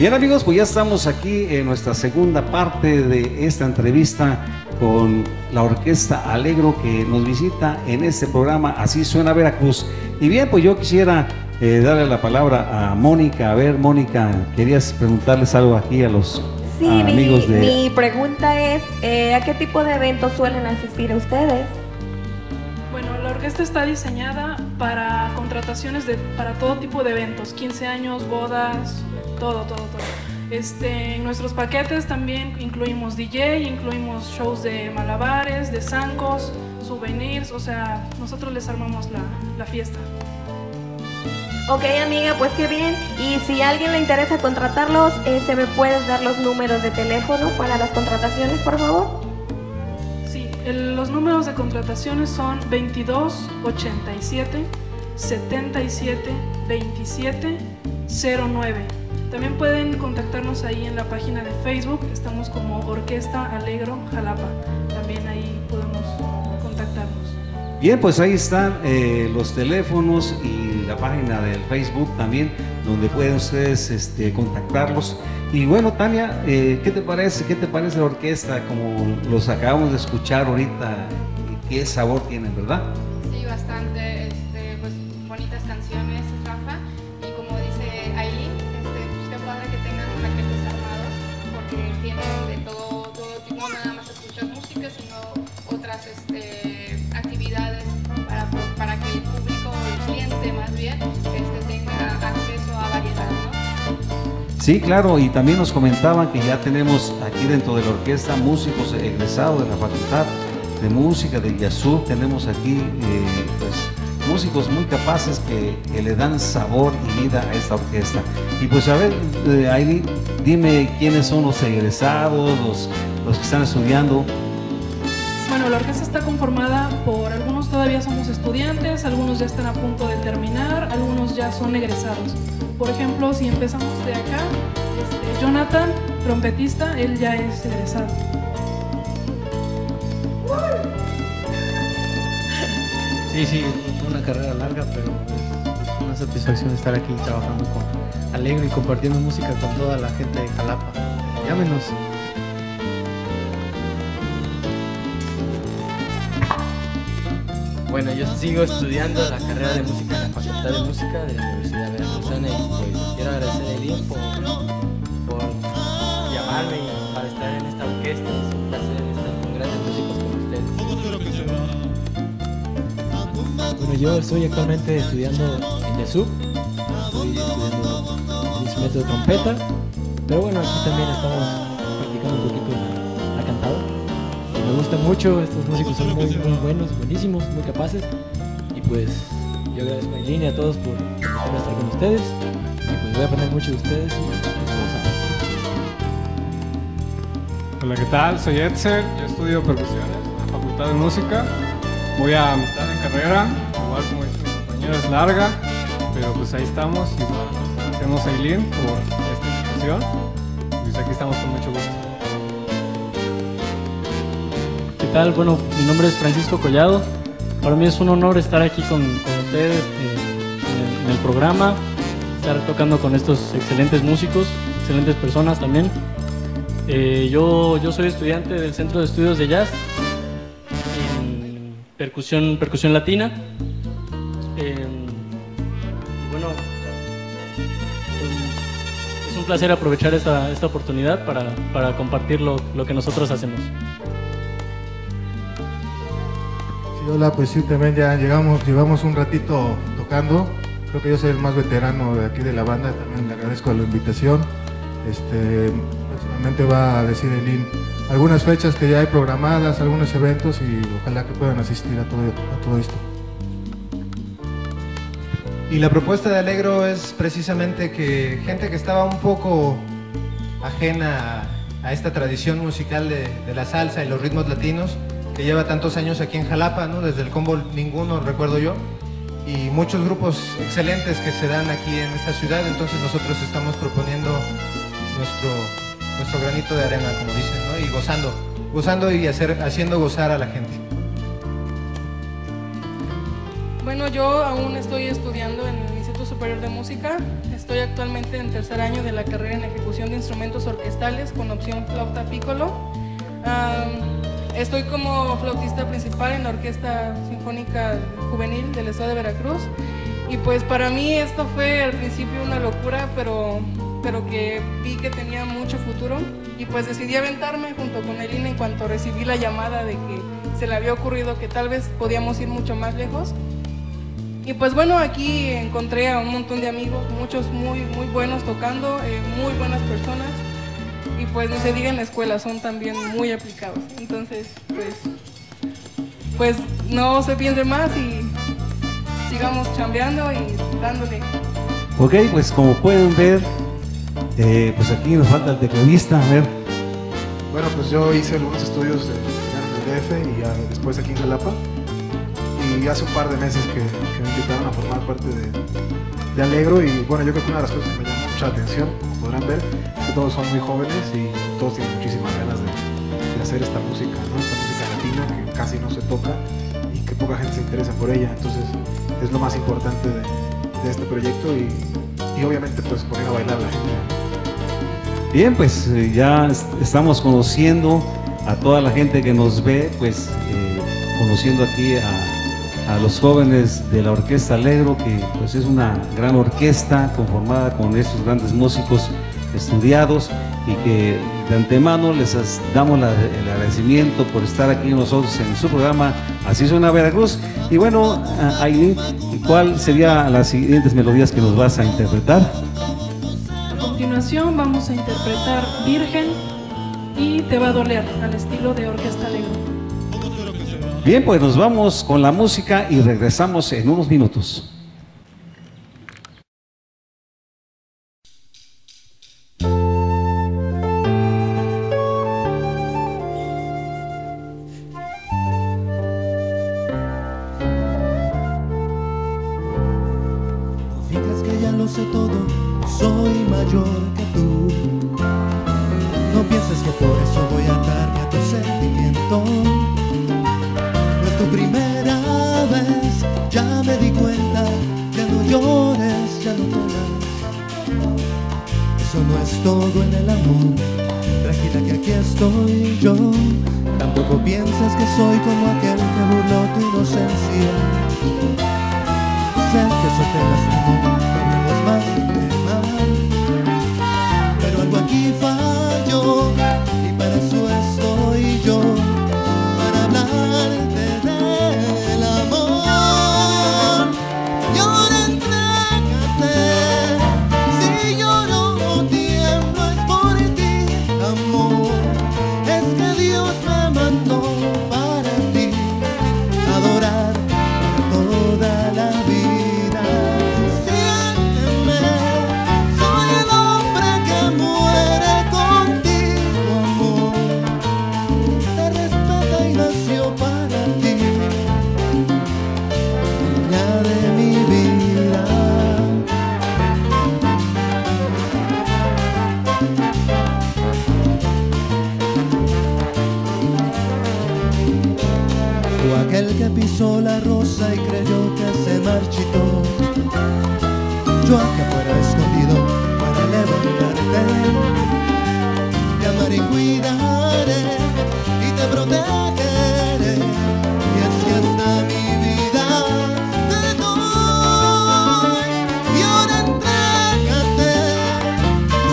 Bien amigos, pues ya estamos aquí en nuestra segunda parte de esta entrevista con la Orquesta Alegro que nos visita en este programa Así Suena Veracruz. Y bien, pues yo quisiera darle la palabra a Mónica. A ver, Mónica, querías preguntarles algo aquí a los amigos de... Mi pregunta es, ¿a qué tipo de eventos suelen asistir a ustedes? Bueno, la orquesta está diseñada para contrataciones para todo tipo de eventos, 15 años, bodas, todo. En nuestros paquetes también incluimos DJ, incluimos shows de malabares, de zancos, souvenirs, o sea, nosotros les armamos la fiesta. Ok, amiga, pues qué bien. Y si a alguien le interesa contratarlos, ¿me puedes dar los números de teléfono para las contrataciones, por favor? Sí, los números de contrataciones son 22 87 77 27 09. También pueden contactarnos ahí en la página de Facebook, estamos como Orquesta Alegro Jalapa, también ahí podemos contactarnos. Bien, pues ahí están los teléfonos y la página del Facebook también, donde pueden ustedes contactarlos. Y bueno, Tania, ¿qué te parece la orquesta como los acabamos de escuchar ahorita? ¿Qué sabor tienen, verdad? Sí, bastante, pues bonitas canciones, Rafa, y como dice Aileen, pues qué padre que tengan paquetes armados, porque tienen de todo tipo, no nada más escuchas música, sino otras actividades para que el público, el cliente más bien, tenga acceso a variedad, ¿no? Sí, claro, y también nos comentaban que ya tenemos aquí dentro de la orquesta músicos egresados de la Facultad de Música de IASUB. Tenemos aquí pues músicos muy capaces que le dan sabor y vida a esta orquesta. Y pues a ver, Aileen, dime quiénes son los egresados, los que están estudiando. Bueno, la orquesta está conformada por algunos todavía somos estudiantes, algunos ya están a punto de terminar, algunos ya son egresados. Por ejemplo, si empezamos de acá, Jonathan, trompetista, él ya es egresado. Sí, una carrera larga, pero es una satisfacción estar aquí trabajando con Alegro y compartiendo música con toda la gente de Jalapa. Llámenos. Bueno, yo sigo estudiando la carrera de música en la Facultad de Música de la Universidad Veracruzana y pues quiero agradecer a Aileen por llamarme para estar en esta orquesta. Es un placer estar con grandes músicos como ustedes. Bueno, yo estoy actualmente estudiando en IASUB, estoy estudiando el instrumento de trompeta, pero bueno, aquí también estamos practicando un poquito la cantada. Me gusta mucho, estos músicos son muy buenos, buenísimos, muy capaces, y pues yo agradezco a Aileen y a todos por estar con ustedes, y pues voy a aprender mucho de ustedes y Hola, ¿qué tal? Soy Edsel, yo estudio percusiones en la Facultad de Música, voy a mitad de carrera, igual como dice mi compañero es larga, pero pues ahí estamos, igual agradecemos a Aileen por esta invitación, y pues aquí estamos con mucho gusto. ¿Qué tal? Bueno, mi nombre es Francisco Collado. Para mí es un honor estar aquí con ustedes en el programa, estar tocando con estos excelentes músicos, excelentes personas también. Yo soy estudiante del Centro de Estudios de Jazz en percusión latina. Bueno, es un placer aprovechar esta oportunidad para compartir lo que nosotros hacemos. Hola, pues sí, también ya llevamos un ratito tocando. Creo que yo soy el más veterano de aquí de la banda, también le agradezco la invitación. Próximamente va a decir Aileen algunas fechas que ya hay programadas, algunos eventos, y ojalá que puedan asistir a todo esto. Y la propuesta de Alegro es precisamente que gente que estaba un poco ajena a esta tradición musical de la salsa y los ritmos latinos, que lleva tantos años aquí en Jalapa, ¿no? Desde el Combo Ninguno, recuerdo yo, y muchos grupos excelentes que se dan aquí en esta ciudad. Entonces nosotros estamos proponiendo nuestro granito de arena, como dicen, ¿no? Y gozando y haciendo gozar a la gente. Bueno, yo aún estoy estudiando en el Instituto Superior de Música. Estoy actualmente en tercer año de la carrera en ejecución de instrumentos orquestales con opción flauta piccolo. Estoy como flautista principal en la Orquesta Sinfónica Juvenil del Estado de Veracruz. Y pues para mí esto fue al principio una locura, pero que vi que tenía mucho futuro. Y pues decidí aventarme junto con Elina en cuanto recibí la llamada de que se le había ocurrido que tal vez podíamos ir mucho más lejos. Y pues bueno, aquí encontré a un montón de amigos, muchos muy buenos tocando, muy buenas personas. Y pues no se diga en la escuela, son también muy aplicados. Entonces, pues no se piense más y sigamos chambeando y dándole. Ok, pues como pueden ver, pues aquí nos falta el tecladista, a ver. Bueno, pues yo hice algunos estudios en el DF y después aquí en Jalapa. Y hace un par de meses que me invitaron a formar parte de Alegro. Y bueno, yo creo que una de las cosas que me llamó mucha atención, como podrán ver, es que todos son muy jóvenes y todos tienen muchísimas ganas de hacer esta música, ¿no? Esta música latina que casi no se toca y que poca gente se interesa por ella. Entonces es lo más importante de este proyecto y obviamente pues poner a bailar a la gente. Bien, pues ya estamos conociendo a toda la gente que nos ve, pues conociendo aquí a los jóvenes de la Orquesta Alegro, que pues es una gran orquesta conformada con estos grandes músicos estudiados y que de antemano les damos el agradecimiento por estar aquí nosotros en su programa Así Suena Veracruz. Y bueno, Ailín, ¿cuál serían las siguientes melodías que nos vas a interpretar? A continuación vamos a interpretar Virgen y Te va a doler, al estilo de Orquesta Alegro. Bien, pues nos vamos con la música y regresamos en unos minutos. Fijas que ya lo sé todo, soy mayor que tú. No pienses que por eso voy a darme a tu sentimiento. No es tu primera vez, ya me di cuenta. Ya no llores, ya no temas. Eso no es todo en el amor. Tranquila que aquí estoy yo. Tampoco piensas que soy como aquel que burló tu inocencia. Sé que eso te lastimó, no hablemos más de mal. Pero algo aquí falló y para eso estoy yo, para hablarte del amor. Y ahora entrégate, si lloro o tiemblo es por ti, amor. Es que Dios me mandó para ti, adorar toda la vida. Aquel que pisó la rosa y creyó que se marchitó, yo aquí afuera escondido para levantarte. Te amaré y cuidaré y te protegeré, y es que hasta mi vida te doy. Y ahora entrégate,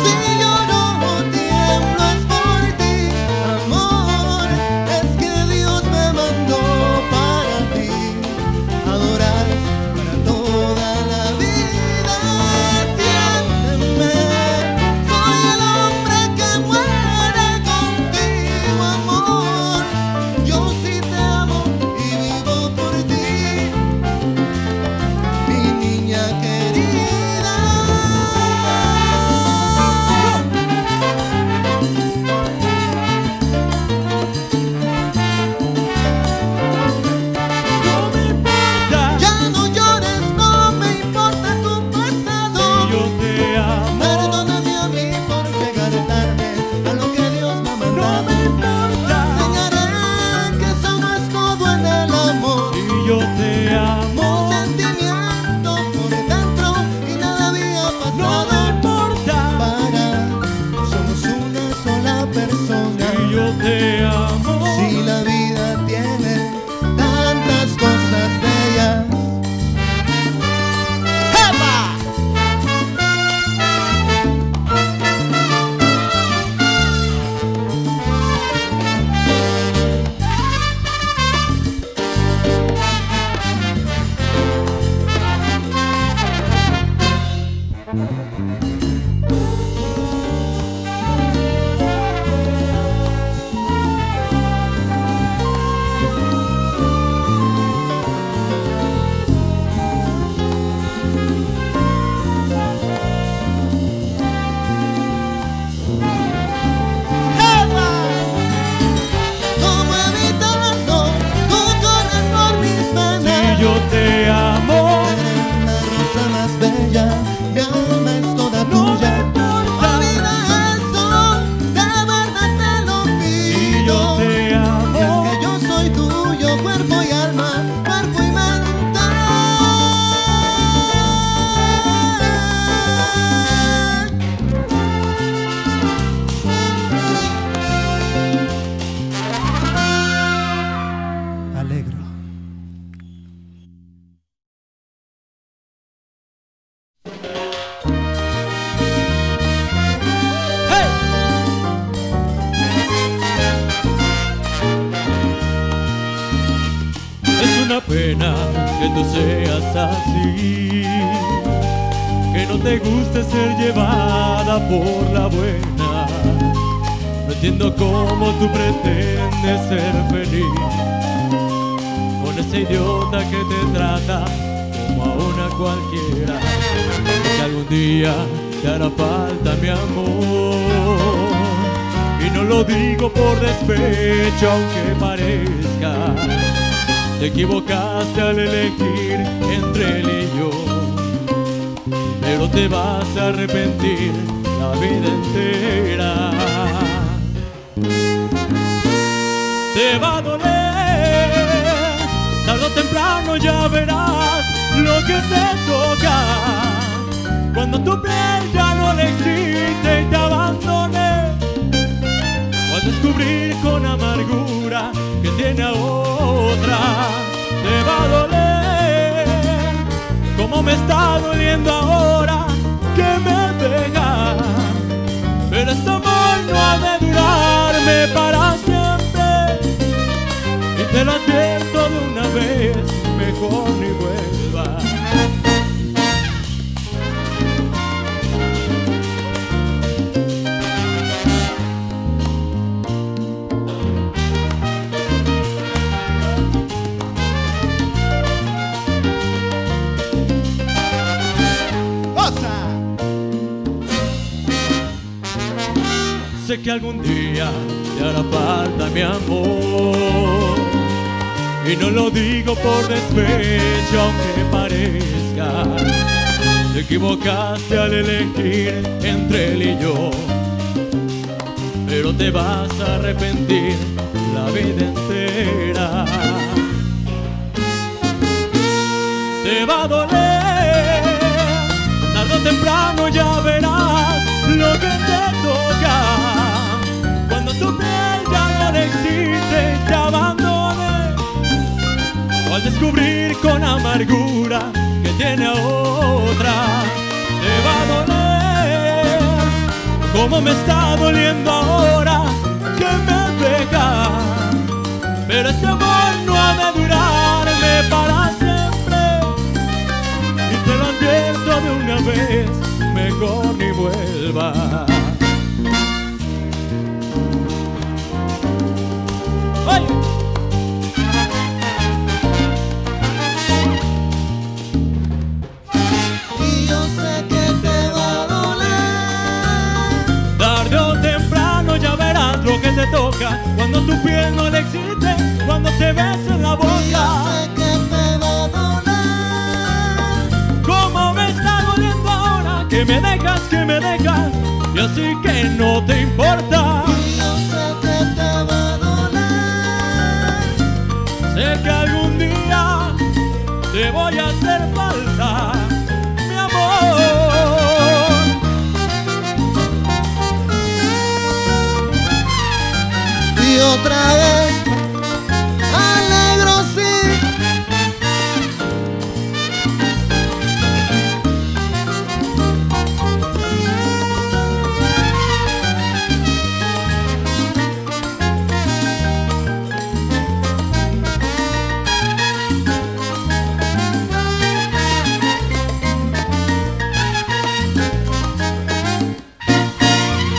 si yo no tiemblo es por ti, amor. Es que Dios me mandó para ti, adorar para toda la vida. pena que tú seas así, que no te guste ser llevada por la buena. No entiendo cómo tú pretendes ser feliz con ese idiota que te trata como a una cualquiera. Que algún día te hará falta mi amor, y no lo digo por despecho aunque parezca. Te equivocaste al elegir entre él y yo, pero te vas a arrepentir la vida entera. Te va a doler, tarde o temprano ya verás lo que te toca. Cuando tu piel ya no le excite y te abandone, o al descubrir con amargura que tiene a otra. Te va a doler, como me está doliendo ahora que me deja. Pero este amor no ha de durarme para siempre, y te lo advierto de una vez, mejor ni vuelva. Sé que algún día te hará falta mi amor, y no lo digo por despecho aunque parezca. Te equivocaste al elegir entre él y yo, pero te vas a arrepentir la vida entera. Te va a doler, tarde o temprano ya verás lo que te toca. Cuando tu piel ya no le excite y te abandone, o al descubrir con amargura que tiene a otra. Te va a doler, como me está doliendo ahora que me deja. Pero este amor no ha de durarme para siempre, y te lo advierto de una vez, mejor ni vuelva. ¡Ay! Y yo sé que te va a doler, tarde o temprano ya verás lo que te toca. Cuando tu piel no le excite, cuando te beso en la boca. y yo sé que te va a doler, Como me está doliendo ahora que me dejas, y así que no te importa. y yo sé que te va a doler, Sé que algún día te voy a hacer falta, mi amor. y otra vez alegro sí.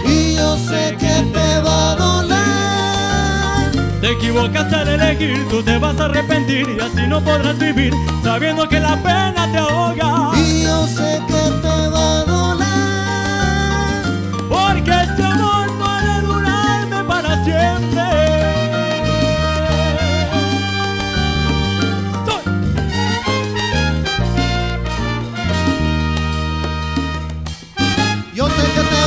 Y yo sé que te va a doler, Te equivocaste al elegir, tú te vas a arrepentir, y así no podrás vivir sabiendo que la pena te ahoga. y yo sé que te va a doler, Porque este amor no ha de durarme para siempre. yo sé que te